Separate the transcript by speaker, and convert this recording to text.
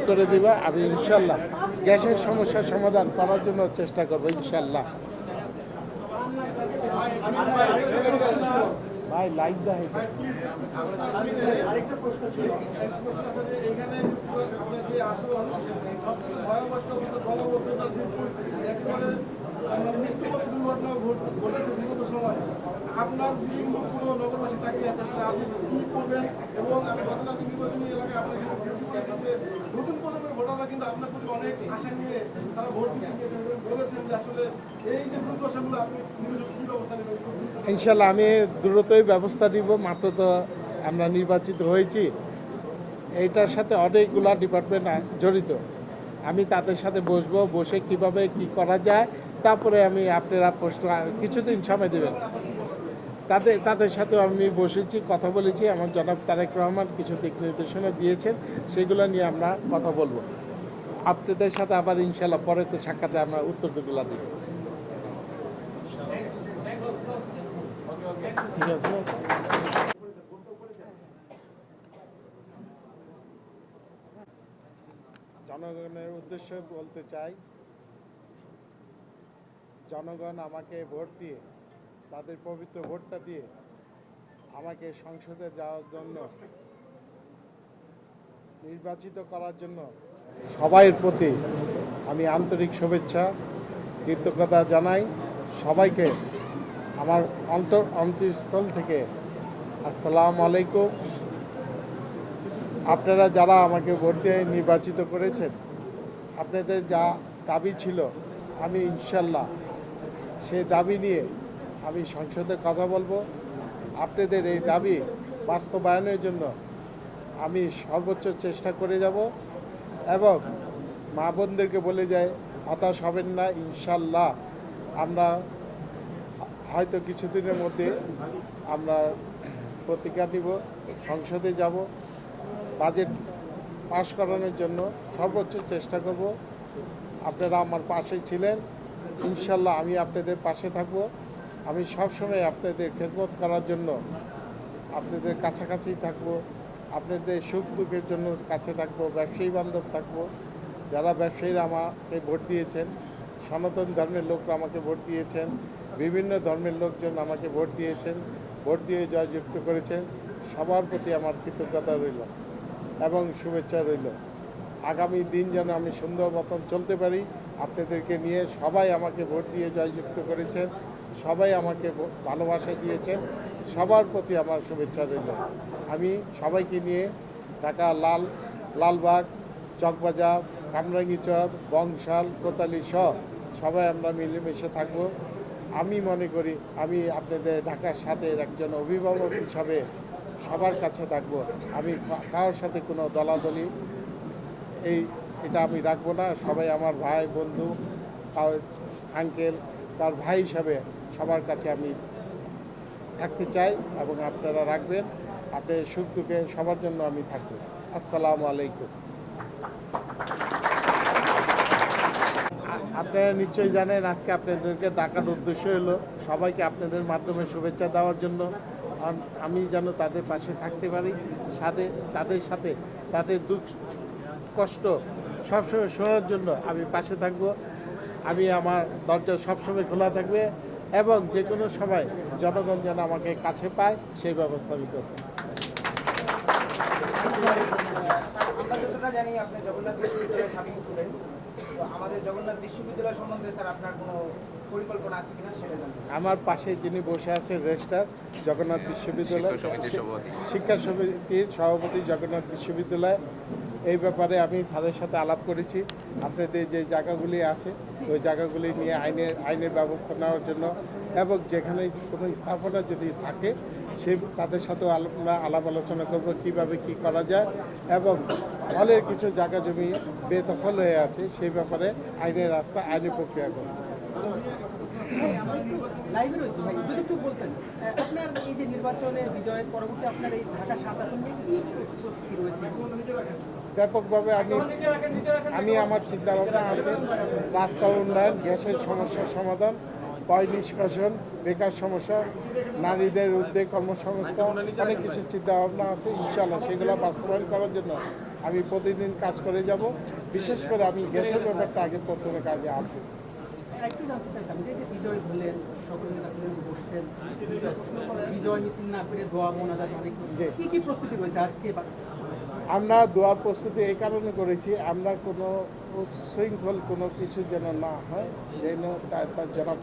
Speaker 1: করে দিবা। আমি ইনশাল্লাহ গ্যাসের সমস্যার সমাধান করার জন্য চেষ্টা করবো ইনশাল্লাহ। ভাই লাইক দেয়
Speaker 2: আরেকটা প্রশ্ন ছিল, একটা প্রশ্ন আছে যে এইখানে আপনার যে আসন সবচেয়ে ভয়াবহ জলবদ্ধতার যে পরিস্থিতি একেবারে মানে মৃত্যুগত দুর্ঘটনা ঘটেছে বিগত সময়, আপনার দিকে কিন্তু পুরো নগরবাসী তাকিয়ে আছে, আসলে আপনি কি করবেন? এবং আমি গতকালকে নির্বাচনী এলাকায় আপনার কিন্তু ডিউটি করেছি যে নতুন প্রজন্মের ভোটাররা কিন্তু আপনার প্রতি অনেক আশা নিয়ে তারা ভোট দিতে গিয়েছেন এবং বলেছেন যে আসলে এই যে দুর্দশাগুলো আপনি নির্বাচনে কি ব্যবস্থা নেবেন?
Speaker 1: ইনশাল্লাহ আমি দ্রুতই ব্যবস্থা নিব। মাত্র তো আমরা নির্বাচিত হয়েছি, এইটার সাথে অনেকগুলা ডিপার্টমেন্ট জড়িত। আমি তাদের সাথে বসবো, বসে কিভাবে কি করা যায়, তারপরে আমি আপনারা প্রশ্ন কিছুদিন সময় দেবেন। তাদের সাথেও আমি বসেছি, কথা বলেছি। আমার জনাব তারেক রহমান কিছু দিক নির্দেশনা দিয়েছেন, সেগুলো নিয়ে আমরা কথা বলবো। আপনাদের সাথে আবার ইনশাল্লাহ পরে সাক্ষাতে আমরা উত্তরগুলো দেব। ঠিক আছে। জনগণের উদ্দেশ্যে বলতে চাই, জনগণ আমাকে ভোট দিয়ে, তাদের পবিত্র ভোটটা দিয়ে আমাকে সংসদে যাওয়ার জন্য, নির্বাচিত করার জন্য সবাইয়ের প্রতি আমি আন্তরিক শুভেচ্ছা কৃতজ্ঞতা জানাই। সবাইকে আমার অন্তঃস্থল থেকে আসসালামু আলাইকুম। আপনারা যারা আমাকে ভোট দিয়ে নির্বাচিত করেছেন, আপনাদের যা দাবি ছিল, আমি ইনশাল্লাহ সেই দাবি নিয়ে আমি সংসদে কথা বলবো। আপনাদের এই দাবি বাস্তবায়নের জন্য আমি সর্বোচ্চ চেষ্টা করে যাব এবং মা বোনদেরকে বলে যাই, হতাশ হবেন না। ইনশাল্লাহ আমরা হয়তো কিছুদিনের মধ্যে আমরা প্রতিজ্ঞা নিব, সংসদে যাব, বাজেট পাশ করানোর জন্য সর্বোচ্চ চেষ্টা করব। আপনারা আমার পাশে ছিলেন, ইনশাল্লাহ আমি আপনাদের পাশে থাকব। আমি সবসময় আপনাদের খেদমত করার জন্য আপনাদের কাছাকাছি থাকব, আপনাদের সুখ দুঃখের জন্য কাছে থাকব, ব্যবসায়ী বান্ধব থাকব। যারা ব্যবসায়ীরা আমাকে ভোট দিয়েছেন, সনাতন ধর্মের লোকরা আমাকে ভোট দিয়েছেন, বিভিন্ন ধর্মের লোকজন আমাকে ভোট দিয়েছেন, ভোট দিয়ে জয়যুক্ত করেছেন, সবার প্রতি আমার কৃতজ্ঞতা রইল এবং শুভেচ্ছা রইল। আগামী দিন যেন আমি সুন্দর মতন চলতে পারি আপনাদেরকে নিয়ে। সবাই আমাকে ভোট দিয়ে জয়যুক্ত করেছেন, সবাই আমাকে ভালোবাসা দিয়েছেন, সবার প্রতি আমার শুভেচ্ছা রইল। আমি সবাইকে নিয়ে ঢাকা লালবাগ, চকবাজার, কামরাঙ্গীচর, বংশাল, কোতালি সহ সবাই আমরা মিলেমিশে থাকব। আমি মনে করি আমি আপনাদের ঢাকার সাথে একজন অভিভাবক হিসাবে সবার কাছে থাকব। আমি কারোর সাথে কোনো দলাদলি এটা আমি রাখবো না। সবাই আমার ভাই বন্ধু, আঙ্কেল, তার ভাই হিসাবে সবার কাছে আমি থাকতে চাই এবং আপনারা রাখবেন। আপনাদের সুখ দুঃখে সবার জন্য আমি থাকব। আসসালামু আলাইকুম। আপনারা নিশ্চয়ই জানেন আজকে আপনাদেরকে ডাকার উদ্দেশ্য হলো সবাইকে আপনাদের মাধ্যমে শুভেচ্ছা দেওয়ার জন্য। আমি যেন তাদের পাশে থাকতে পারি, তাদের সাথে তাদের দুঃখ কষ্ট সবসময় শোনার জন্য আমি পাশে থাকব। আমি আমার দরজা সবসময় খোলা থাকবে এবং যে কোনো সময় জনগণ যেন আমাকে কাছে পায় সেই ব্যবস্থা আমি করব।
Speaker 3: আমরা যতটা জানি আপনি জগন্নাথ বিশ্ববিদ্যালয়ের সাবেক স্টুডেন্ট, তো আমাদের জগন্নাথ বিশ্ববিদ্যালয় সম্বন্ধে স্যার আপনার কোনো পরিকল্পনা আছে কিনা সেটা জানতে চাই।
Speaker 1: আমার পাশে যিনি বসে আছেন রেজিস্ট্রার, জগন্নাথ বিশ্ববিদ্যালয় শিক্ষা সমিতির সভাপতি, জগন্নাথ বিশ্ববিদ্যালয়, এই ব্যাপারে আমি স্যারের সাথে আলাপ করেছি। আপনাদের যে জায়গাগুলি আছে ওই জায়গাগুলি নিয়ে আইনের ব্যবস্থা নেওয়ার জন্য এবং যেখানে কোনো স্থাপনা যদি থাকে তাদের সাথেও আমরা আলাপ আলোচনা করব কীভাবে কি করা যায় এবং হলের কিছু জায়গা জমি বেদখল হয়ে আছে সেই ব্যাপারে আইনের রাস্তা, আইনি প্রক্রিয়া করব।
Speaker 4: লাইভে রয়েছে ভাই, যদি একটু বলতেন আপনার এই যে নির্বাচনে বিজয়ের পরবর্তী আপনার এই ঢাকা 7 আসন নিয়ে কি প্রস্তুতি রয়েছে?
Speaker 1: ব্যাপকভাবে আমি আমার চিন্তাভাবনা আছে রাস্তা উন্নয়ন, গ্যাসের সমস্যার সমাধান, পয় নিষ্কাশন, বেকার সমস্যা, নারীদের উদ্যোগ, কর্মসংস্থান, অনেক কিছু চিন্তাভাবনা আছে। ইনশাআল্লাহ সেগুলো বাস্তবায়ন করার জন্য আমি প্রতিদিন কাজ করে যাব। বিশেষ করে আমি গ্যাসের ব্যাপারটা আগে প্রথমে কাজে আসবো।
Speaker 4: একটু জানতে চাইতাম যে বিজয় হলেন সকল নেতা কর্মী বসছেন, বিজয় মিছিল না করে দোয়া মোনাজাত অনেক
Speaker 1: জি।
Speaker 4: কি প্রস্তুতি রয়েছে আজকে
Speaker 1: আমরা দোয়ার প্রস্তুতি এই কারণে করেছি, আমরা কোনো উচ্ছৃঙ্খল কোনো কিছু যেন না হয়, যেন তার জনাব